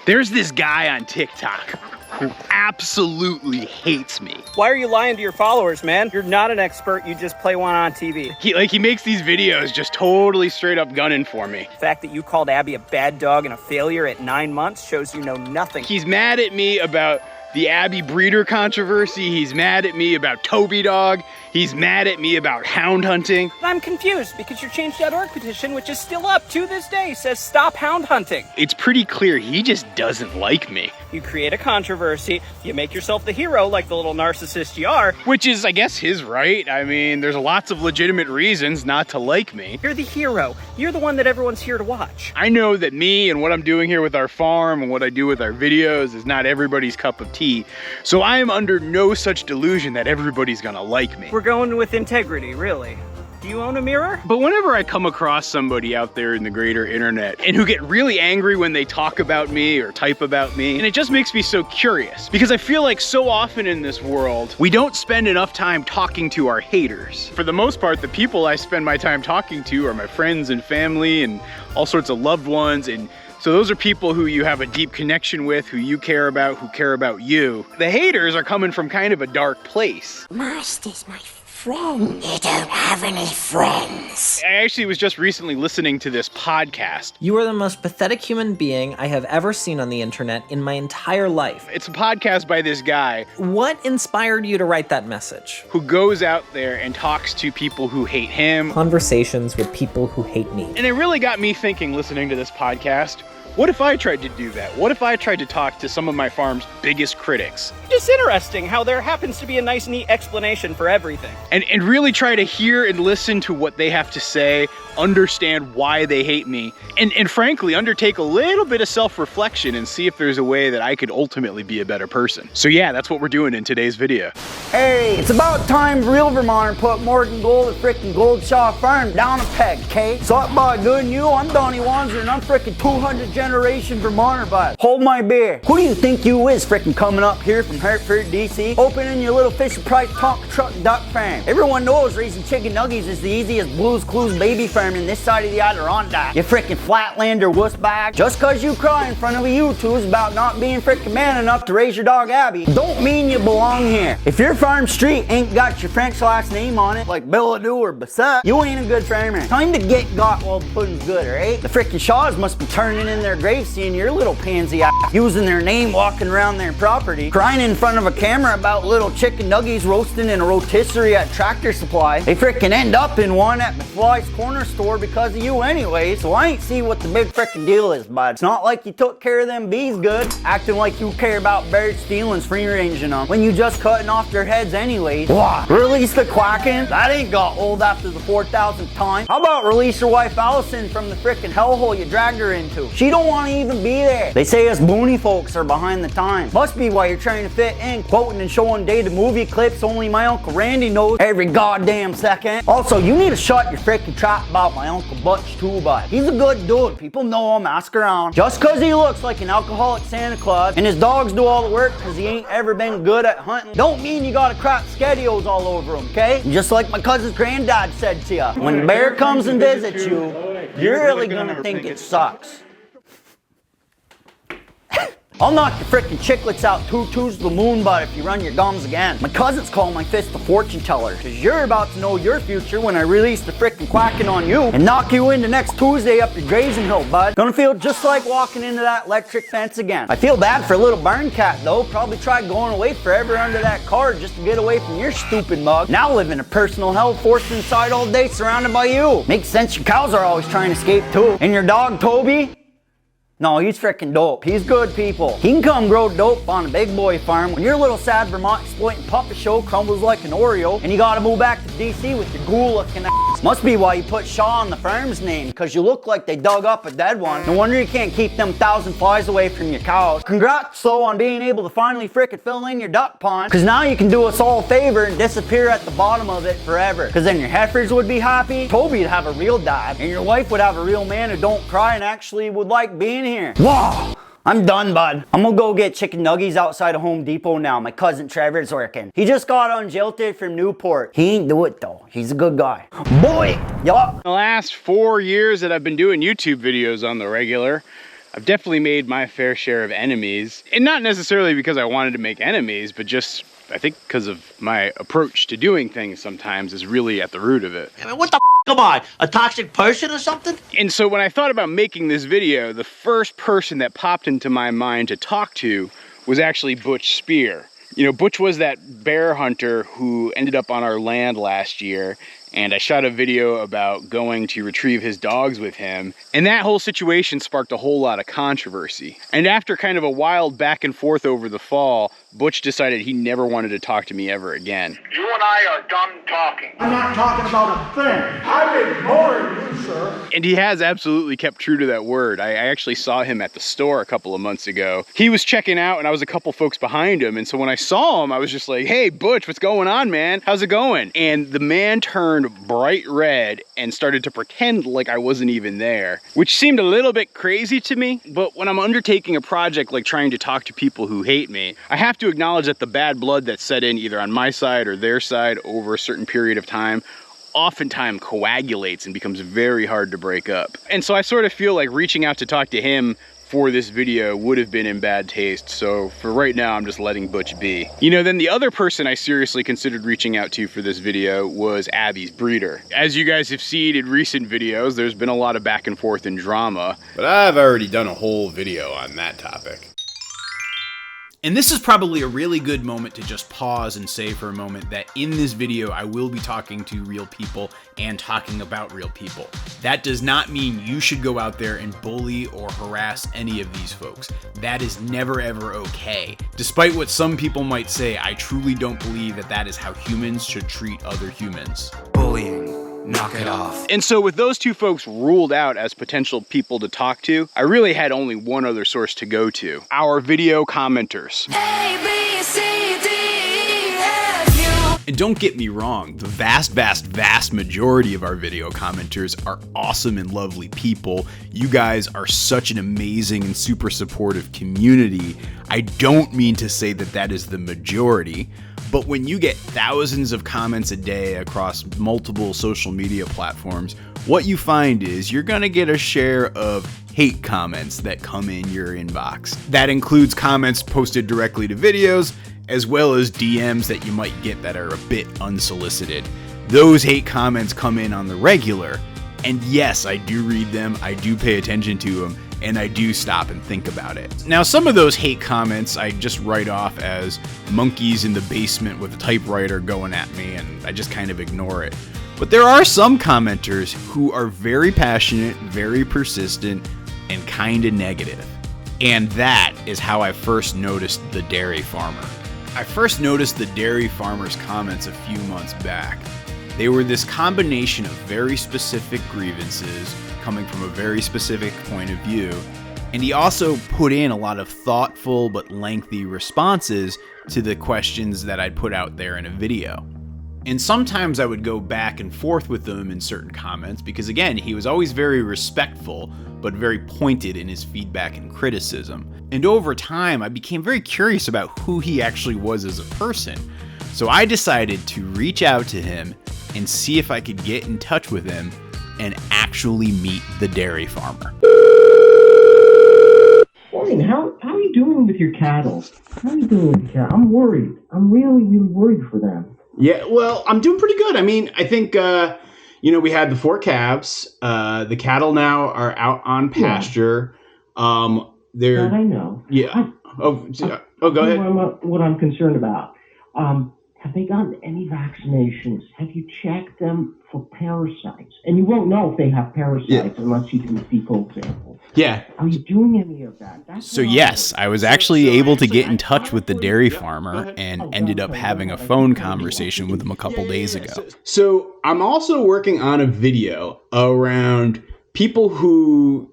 There's this guy on TikTok who absolutely hates me. Why are you lying to your followers, man? You're not an expert, you just play one on TV. He makes these videos just totally straight up gunning for me. The fact that you called Abby a bad dog and a failure at 9 months shows you know nothing. He's mad at me about the Abby breeder controversy. He's mad at me about Toby Dog. He's mad at me about hound hunting. I'm confused because your change.org petition, which is still up to this day, says stop hound hunting. It's pretty clear he just doesn't like me. You create a controversy, you make yourself the hero like the little narcissist you are. Which is, I guess, his right. I mean, there's lots of legitimate reasons not to like me. You're the hero. You're the one that everyone's here to watch. I know that me and what I'm doing here with our farm and what I do with our videos is not everybody's cup of tea. So I am under no such delusion that everybody's gonna like me. We're going with integrity, really. Do you own a mirror? But whenever I come across somebody out there in the greater internet and who get really angry when they talk about me or type about me, and it just makes me so curious because I feel like so often in this world, we don't spend enough time talking to our haters. For the most part, the people I spend my time talking to are my friends and family and all sorts of loved ones, and so those are people who you have a deep connection with, who you care about, who care about you. The haters are coming from kind of a dark place. Master's my friend. You don't have any friends. I actually was just recently listening to this podcast. You are the most pathetic human being I have ever seen on the internet in my entire life. It's a podcast by this guy. What inspired you to write that message? Who goes out there and talks to people who hate him. Conversations with people who hate me. And it really got me thinking, listening to this podcast, what if I tried to do that? What if I tried to talk to some of my farm's biggest critics? It's interesting how there happens to be a nice, neat explanation for everything. And really try to hear and listen to what they have to say, understand why they hate me, and frankly, undertake a little bit of self-reflection and see if there's a way that I could ultimately be a better person. So yeah, that's what we're doing in today's video. Hey, it's about time real Vermonter put Morgan Gold at frickin' Goldshaw Farm down a peg, okay? Suck by good and you, I'm Donnie Wanzer and I'm frickin' 200 generation Vermonter bud. Hold my beer. Who do you think you is frickin' coming up here from Hartford, DC, opening your little Fisher Price Tonka Truck Duck Farm? Everyone knows raising chicken nuggies is the easiest Blues Clues baby farming this side of the Adirondack. You frickin' Flatlander wuss bag. Just cause you cry in front of a YouTubes about not being frickin' man enough to raise your dog Abby, don't mean you belong here. If your farm street ain't got your French last name on it, like Billadou or Bassett, you ain't a good farmer. Time to get got while the pudding's good, alright? The frickin' Shaws must be turning in their grave seeing your little pansy ass using their name walking around their property, crying in front of a camera about little chicken nuggies roasting in a rotisserie at Tractor Supply. They frickin' end up in one at McFly's corner store because of you anyway, so I ain't see what the big frickin' deal is, bud. It's not like you took care of them bees good, acting like you care about birds stealing free ranging them when you just cutting off their heads anyways. What? Release the quacking? That ain't got old after the 4,000th time. How about release your wife Allison from the frickin' hellhole you dragged her into? She don't want to even be there. They say us boony folks are behind the times. Must be why you're trying to fit in, quoting and showing dated movie clips only my Uncle Randy knows every goddamn second. Also, you need to shut your frickin' trap about my Uncle Butch too, bud. He's a good dude. People know him, ask around. Just cause he looks like an alcoholic Santa Claus and his dogs do all the work cause he ain't ever been good at hunting, don't mean you gotta crap schedios all over him, okay? Just like my cousin's granddad said to ya, when the bear comes and visits you, you're really gonna think it sucks. I'll knock your frickin' chicklets out 2 twos to the moon, bud, if you run your gums again. My cousins call my fist a fortune teller, cause you're about to know your future when I release the frickin' quacking on you and knock you into next Tuesday up your grazing hill, bud. Gonna feel just like walking into that electric fence again. I feel bad for a little barn cat though, probably tried going away forever under that car just to get away from your stupid mug. Now living a personal hell forced inside all day surrounded by you. Makes sense your cows are always trying to escape too. And your dog Toby? No, he's frickin' dope. He's good people. He can come grow dope on a big boy farm when your little sad Vermont exploiting puppet show crumbles like an Oreo and you gotta move back to DC with your ghoul looking ass. Must be why you put Shaw on the farm's name, cause you look like they dug up a dead one. No wonder you can't keep them 1,000 flies away from your cows. Congrats though on being able to finally frickin' fill in your duck pond, cause now you can do us all a favor and disappear at the bottom of it forever. Cause then your heifers would be happy, Toby'd have a real dad, and your wife would have a real man who don't cry and actually would like being here. Wow, I'm done, bud. I'm gonna go get chicken nuggies outside of Home Depot now. My cousin Trevor's working. He just got unjilted from Newport. He ain't do it though. He's a good guy. Boy, yup. The last 4 years that I've been doing YouTube videos on the regular, I've definitely made my fair share of enemies. And not necessarily because I wanted to make enemies, but just, I think because of my approach to doing things sometimes is really at the root of it. I mean, what the am I? A toxic person or something? And so when I thought about making this video, the first person that popped into my mind to talk to was actually Butch Spear. You know, Butch was that bear hunter who ended up on our land last year, and I shot a video about going to retrieve his dogs with him, and that whole situation sparked a whole lot of controversy. And after kind of a wild back and forth over the fall, Butch decided he never wanted to talk to me ever again. You and I are done talking. I'm not talking about a thing. I'm ignoring you, sir. And he has absolutely kept true to that word. I actually saw him at the store a couple of months ago. He was checking out and I was a couple folks behind him. And so when I saw him, I was just like, hey, Butch, what's going on, man? How's it going? And the man turned bright red and started to pretend like I wasn't even there, which seemed a little bit crazy to me. But when I'm undertaking a project like trying to talk to people who hate me, I have to acknowledge that the bad blood that set in either on my side or their side over a certain period of time oftentimes coagulates and becomes very hard to break up. And so I sort of feel like reaching out to talk to him for this video would have been in bad taste. So for right now, I'm just letting Butch be. You know, then the other person I seriously considered reaching out to for this video was Abby's breeder. As you guys have seen in recent videos, there's been a lot of back and forth and drama. But I've already done a whole video on that topic. And this is probably a really good moment to just pause and say for a moment that in this video, I will be talking to real people and talking about real people. That does not mean you should go out there and bully or harass any of these folks. That is never ever okay. Despite what some people might say, I truly don't believe that that is how humans should treat other humans. Bullying. Knock it off. And so with those two folks ruled out as potential people to talk to, I really had only one other source to go to: our video commenters. A, B, C, D, E, F, U. And don't get me wrong, the vast majority of our video commenters are awesome and lovely people. You guys are such an amazing and super supportive community. I don't mean to say that that is the majority, but when you get thousands of comments a day across multiple social media platforms, what you find is you're gonna get a share of hate comments that come in your inbox. That includes comments posted directly to videos, as well as DMs that you might get that are a bit unsolicited. Those hate comments come in on the regular, and yes, I do read them, I do pay attention to them, and I do stop and think about it. Now, some of those hate comments I just write off as monkeys in the basement with a typewriter going at me, and I just kind of ignore it. But there are some commenters who are very passionate, very persistent, and kind of negative. And that is how I first noticed the dairy farmer. I first noticed the dairy farmer's comments a few months back. They were this combination of very specific grievances coming from a very specific point of view, and he also put in a lot of thoughtful but lengthy responses to the questions that I'd put out there in a video. And sometimes I would go back and forth with them in certain comments because, again, he was always very respectful but very pointed in his feedback and criticism. And over time, I became very curious about who he actually was as a person. So I decided to reach out to him and see if I could get in touch with him and actually meet the dairy farmer. Morning, how are you doing with your cattle? How are you doing with your cattle? I'm worried. I'm really worried for them. Yeah, well, I'm doing pretty good. I mean, I think, we had the 4 calves. The cattle now are out on pasture. That I know. Yeah. Go ahead. What I'm concerned about. Have they gotten any vaccinations? Have you checked them for parasites? And you won't know if they have parasites unless you do fecal samples. Yeah. Are you doing any of that? So yes, I was actually able to get in touch with the dairy farmer and ended up having a phone conversation with him a couple days ago. So I'm also working on a video around people who,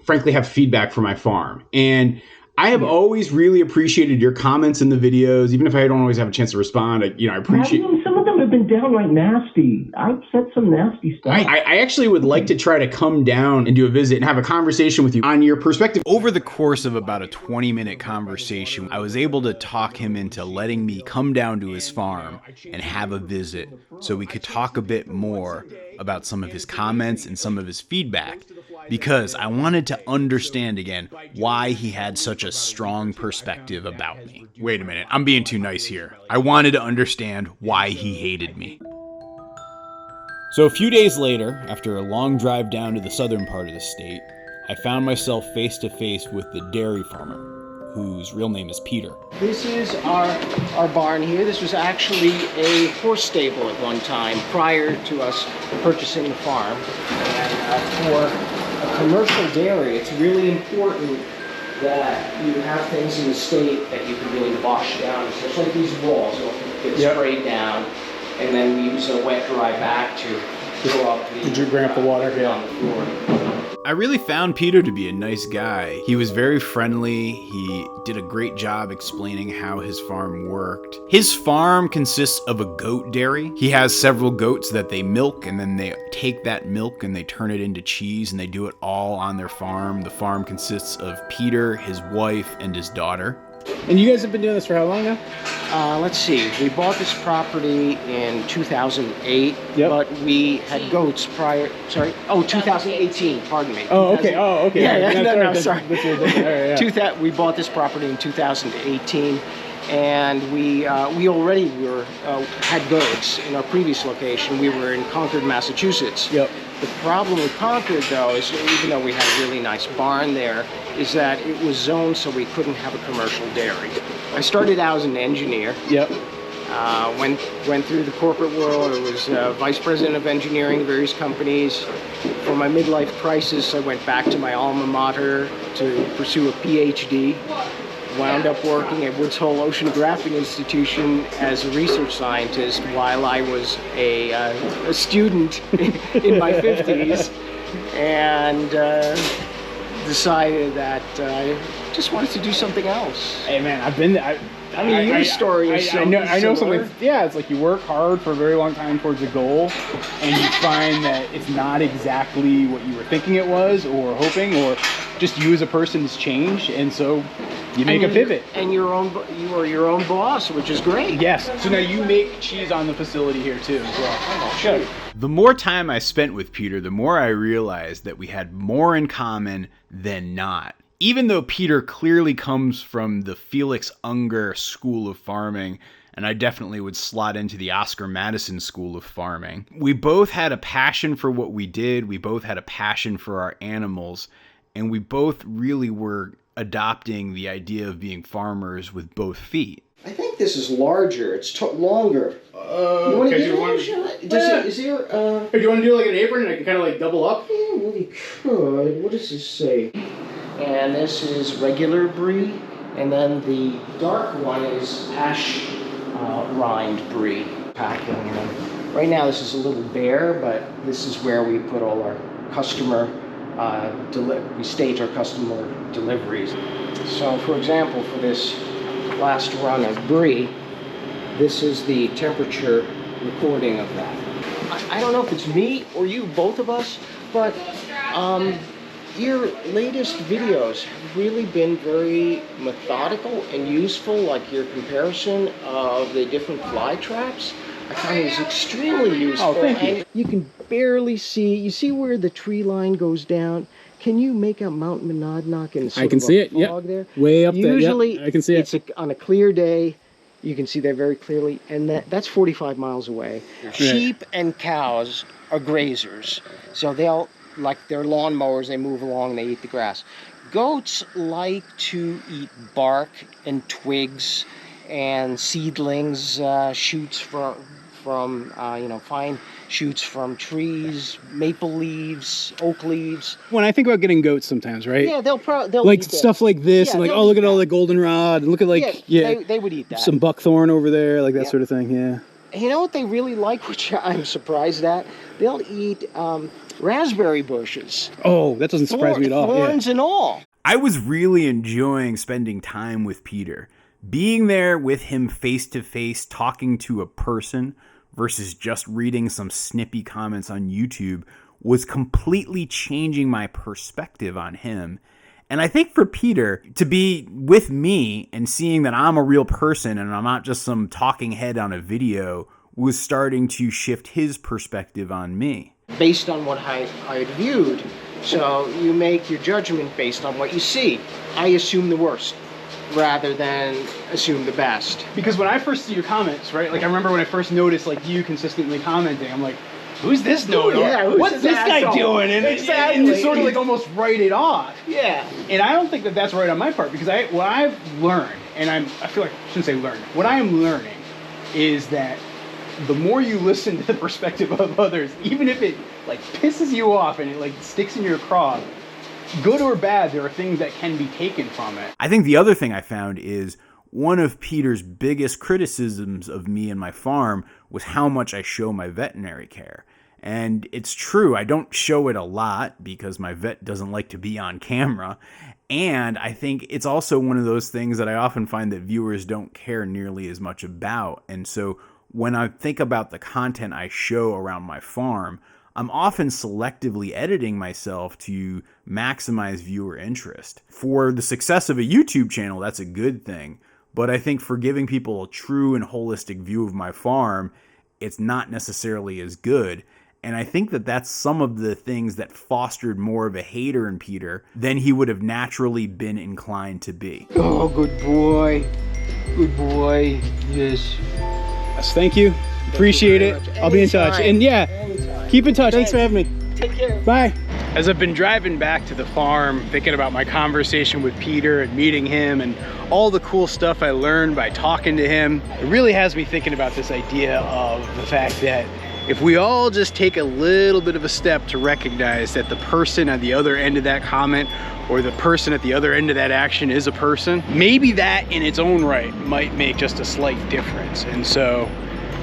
frankly have feedback for my farm. And I have always really appreciated your comments in the videos, even if I don't always have a chance to respond. I appreciate. Some of them have been downright nasty. I've said some nasty stuff. I actually would like to try to come down and do a visit and have a conversation with you on your perspective. Over the course of about a 20-minute conversation, I was able to talk him into letting me come down to his farm and have a visit so we could talk a bit more about some of his comments and some of his feedback. because I wanted to understand again why he had such a strong perspective about me. Wait a minute, I'm being too nice here. I wanted to understand why he hated me. So a few days later, after a long drive down to the southern part of the state, I found myself face to face with the dairy farmer, whose real name is Peter. This is our barn here. This was actually a horse stable at one time prior to us purchasing the farm. And for a commercial dairy, it's really important that you have things in the state that you can really wash down, especially like these walls. It'll get sprayed down, and then we use a wet dry back to fill up the grab the water on the floor. I really found Peter to be a nice guy. He was very friendly. He did a great job explaining how his farm worked. His farm consists of a goat dairy. He has several goats that they milk, and then they take that milk and they turn it into cheese, and they do it all on their farm. The farm consists of Peter, his wife, and his daughter. And you guys have been doing this for how long now? Let's see. We bought this property in 2008, but we had goats prior. Sorry. Oh, 2018. Pardon me. Oh, okay. Oh, okay. Yeah. No, sorry. Right, We bought this property in 2018, and we already had goats in our previous location. We were in Concord, Massachusetts. Yep. The problem with Concord, though, is even though we had a really nice barn there, is that it was zoned so we couldn't have a commercial dairy. I started out as an engineer. Yep. Went through the corporate world. I was vice president of engineering at various companies. For my midlife crisis, I went back to my alma mater to pursue a PhD. Wound up working at Woods Hole Oceanographic Institution as a research scientist while I was a student in my 50s, and decided that I just wanted to do something else. Hey man, I've been there. I mean, your story is I know something. Yeah, it's like you work hard for a very long time towards a goal, and you find that it's not exactly what you were thinking it was, or hoping, or just you as a person has changed, and so you make a pivot. And you are your own boss, which is great. Yes. So now you make cheese on the facility here too as well. Oh, sure. The more time I spent with Peter, the more I realized that we had more in common than not. Even though Peter clearly comes from the Felix Unger School of Farming, and I definitely would slot into the Oscar Madison School of Farming, we both had a passion for what we did, we both had a passion for our animals, and we both really were adopting the idea of being farmers with both feet. I think this is larger. It's longer. You want to give it a shot? Is there do you want to do like an apron and I can kind of like double up? Yeah, really could. What does this say? And this is regular brie, and then the dark one is ash rind brie packing. And right now this is a little bare, but this is where we put all our customer we stage our customer deliveries. So, for example, for this last run of brie, this is the temperature recording of that. I don't know if it's me or you, both of us, but your latest videos have really been very methodical and useful, like your comparison of the different fly traps. I find it was extremely useful. Oh, thank you. And you can barely see, you see where the tree line goes down? Can you make out Mount Monadnock in sort I can of see a it, yeah. fog there? Way up there, Usually, I can see it. It's on a clear day. You can see that very clearly, and that's 45 miles away. Right. Sheep and cows are grazers, so they'll, like their lawnmowers, they move along and they eat the grass. Goats like to eat bark and twigs and seedlings, shoots from fine shoots from trees, maple leaves, oak leaves. When I think about getting goats sometimes, right? Yeah, they'll like eat stuff that. like this, Yeah, and like, they'll oh, look eat at all that. the goldenrod, and look at like, they would eat that. some buckthorn over there, like that Yeah. sort of thing, yeah. You know what they really like, which I'm surprised at? They'll eat raspberry bushes. Oh, that doesn't surprise me at all. Thorns and all. I was really enjoying spending time with Peter. Being there with him face to face, talking to a person versus just reading some snippy comments on YouTube was completely changing my perspective on him. And I think for Peter to be with me and seeing that I'm a real person and I'm not just some talking head on a video was starting to shift his perspective on me. Based on what I had viewed, So you make your judgment based on what you see. I assume the worst rather than assume the best. Because when I first see your comments, right, like I remember when I first noticed like you consistently commenting, I'm like, who's this node? What's this guy doing? And you sort of like almost write it off. Yeah. And I don't think that that's right on my part, because what I've learned, and I feel like I shouldn't say learned, what I am learning is that the more you listen to the perspective of others, even if it like pisses you off and it like sticks in your craw, good or bad, there are things that can be taken from it. I think the other thing I found is one of Peter's biggest criticisms of me and my farm was how much I show my veterinary care. And it's true, I don't show it a lot because my vet doesn't like to be on camera. And I think it's also one of those things that I often find that viewers don't care nearly as much about. And so when I think about the content I show around my farm, I'm often selectively editing myself to maximize viewer interest. For the success of a YouTube channel, that's a good thing. But I think for giving people a true and holistic view of my farm, it's not necessarily as good. And I think that that's some of the things that fostered more of a hater in Peter than he would have naturally been inclined to be. Oh, good boy. Good boy. Yes. Yes, thank you. Appreciate it. I'll be in touch. And yeah, keep in touch. Thanks for having me. Take care. Bye. As I've been driving back to the farm, thinking about my conversation with Peter and meeting him and all the cool stuff I learned by talking to him, it really has me thinking about this idea of the fact that if we all just take a little bit of a step to recognize that the person at the other end of that comment or the person at the other end of that action is a person, maybe that in its own right might make just a slight difference. And so,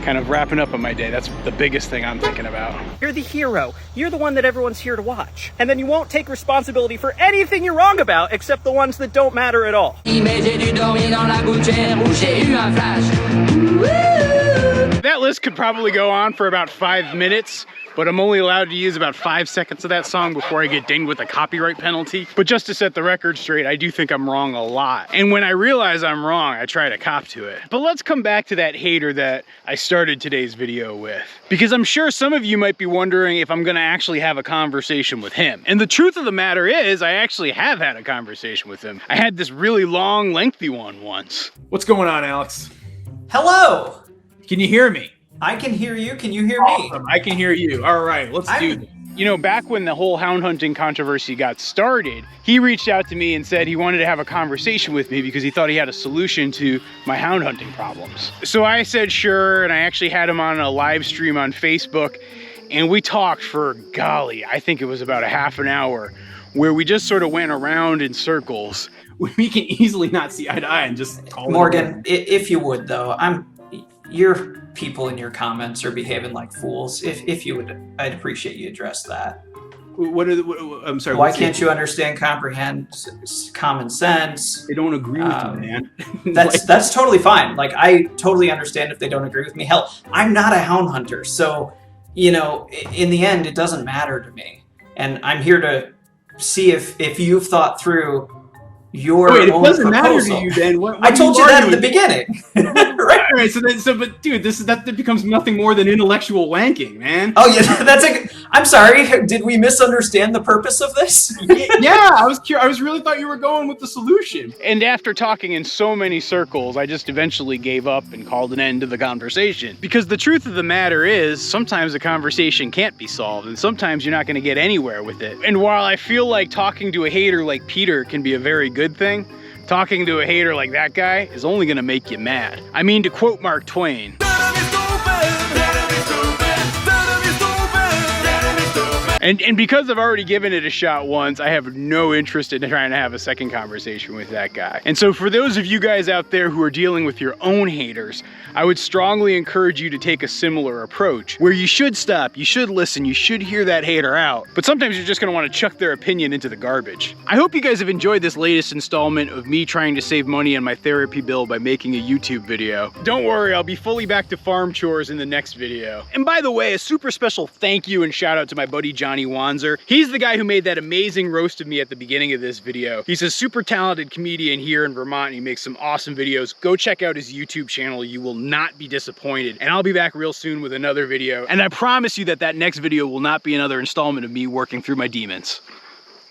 kind of wrapping up on my day, that's the biggest thing I'm thinking about. You're the hero. You're the one that everyone's here to watch. And then you won't take responsibility for anything you're wrong about except the ones that don't matter at all. That list could probably go on for about 5 minutes, but I'm only allowed to use about 5 seconds of that song before I get dinged with a copyright penalty. But just to set the record straight, I do think I'm wrong a lot. And when I realize I'm wrong, I try to cop to it. But let's come back to that hater that I started today's video with. Because I'm sure some of you might be wondering if I'm gonna actually have a conversation with him. And the truth of the matter is, I actually have had a conversation with him. I had this really long, lengthy one once. What's going on, Alex? Hello! Can you hear me? I can hear you. Can you hear Awesome. I can hear you. All right, let's do this. You know, back when the whole hound hunting controversy got started, he reached out to me and said he wanted to have a conversation with me because he thought he had a solution to my hound hunting problems. So I said sure, and I actually had him on a live stream on Facebook, and we talked for, golly, I think it was about a half an hour, where we just sort of went around in circles. We can easily not see eye to eye and just call Morgan, if you would though, your people in your comments are behaving like fools. If you would, I'd appreciate you address that. I'm sorry. Why can't you understand, comprehend common sense? They don't agree with you, man. That's totally fine. Like, I totally understand if they don't agree with me. Hell, I'm not a hound hunter, so you know, in the end, it doesn't matter to me. And I'm here to see if you've thought through your own proposal. It doesn't matter to you then. I told you that at the beginning. Right, but dude, that becomes nothing more than intellectual wanking, man. Oh yeah, I'm sorry. Did we misunderstand the purpose of this? Yeah, I was curious. I really thought you were going with the solution. And after talking in so many circles, I just eventually gave up and called an end to the conversation. Because the truth of the matter is, sometimes a conversation can't be solved, and sometimes you're not going to get anywhere with it. And while I feel like talking to a hater like Peter can be a very good thing, talking to a hater like that guy is only gonna make you mad. I mean, to quote Mark Twain, and because I've already given it a shot once, I have no interest in trying to have a second conversation with that guy. And so for those of you guys out there who are dealing with your own haters, I would strongly encourage you to take a similar approach, where you should stop, you should listen, you should hear that hater out, but sometimes you're just gonna wanna chuck their opinion into the garbage. I hope you guys have enjoyed this latest installment of me trying to save money on my therapy bill by making a YouTube video. Don't worry, I'll be fully back to farm chores in the next video. And by the way, a super special thank you and shout out to my buddy Johnny Wanzer. He's the guy who made that amazing roast of me at the beginning of this video. He's a super talented comedian here in Vermont, and he makes some awesome videos. Go check out his YouTube channel. You will not be disappointed. And I'll be back real soon with another video. And I promise you that that next video will not be another installment of me working through my demons.